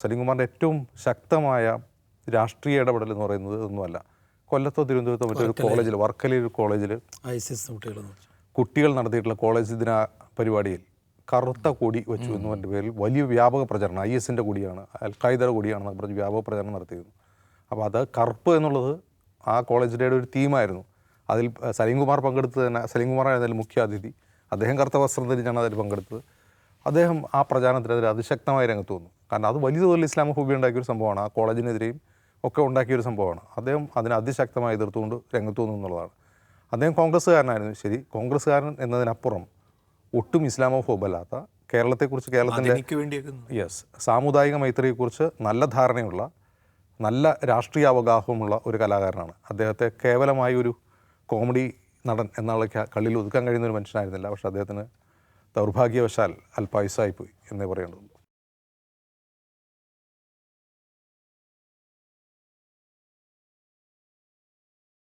സലീംകുമാറിൻ്റെ ഏറ്റവും ശക്തമായ രാഷ്ട്രീയ ഇടപെടൽ എന്ന് പറയുന്നത് ഒന്നുമല്ല. കൊല്ലത്തോ തിരുവനന്തപുരത്തോ മറ്റൊരു കോളേജിൽ, വർക്കലയിൽ കോളേജിൽ കുട്ടികൾ നടത്തിയിട്ടുള്ള കോളേജ് ദിന പരിപാടിയിൽ കറുത്ത കൊടി വെച്ചു എന്നതിൻ്റെ പേരിൽ വലിയ വ്യാപക പ്രചരണം, IS-ൻ്റെ കൊടിയാണ്, അൽ-ഖായിദയുടെ കൊടിയാണെന്ന് പറഞ്ഞ് വ്യാപക പ്രചരണം നടത്തിയിരുന്നു. അപ്പോൾ അത് കറുപ്പ് എന്നുള്ളത് ആ കോളേജിൻ്റെ ഒരു തീമായിരുന്നു. അതിൽ സലീംകുമാർ പങ്കെടുത്തത് തന്നെ, സലീംകുമാറാണ് അതിൽ മുഖ്യ അതിഥി. അദ്ദേഹം കറുത്ത വസ്ത്രം ധരിച്ചാണ് അതിൽ പങ്കെടുത്തത്. അദ്ദേഹം ആ പ്രചാരണത്തിനെതിരെ അതിശക്തമായി രംഗത്ത് വന്നു. കാരണം അത് വലിയ തോതിൽ ഇസ്ലാമോഫോബിയ ഉണ്ടാക്കിയൊരു സംഭവമാണ്, ആ കോളേജിനെതിരെയും ഒക്കെ ഉണ്ടാക്കിയൊരു സംഭവമാണ്. അദ്ദേഹം അതിനെ അതിശക്തമായി എതിർത്തുകൊണ്ട് രംഗത്ത് വന്നു എന്നുള്ളതാണ്. അദ്ദേഹം കോൺഗ്രസ്സുകാരനായിരുന്നു, ശരി. കോൺഗ്രസ്സുകാരൻ എന്നതിനപ്പുറം ഒട്ടും ഇസ്ലാമോഫോബല്ലാത്ത, കേരളത്തിൻ്റെ സാമുദായിക മൈത്രിയെക്കുറിച്ച് നല്ല ധാരണയുള്ള, നല്ല രാഷ്ട്രീയ അവഗാഹമുള്ള ഒരു കലാകാരനാണ്. അദ്ദേഹത്തെ കേവലമായി ഒരു കോമഡി നടൻ എന്നുള്ള കള്ളിൽ ഒതുക്കാൻ കഴിയുന്ന ഒരു മനുഷ്യനായിരുന്നില്ല. പക്ഷേ അദ്ദേഹത്തിന് ദൗർഭാഗ്യവശാൽ അല്പായുസ്സായിപ്പോയി എന്നേ പറയേണ്ടത്.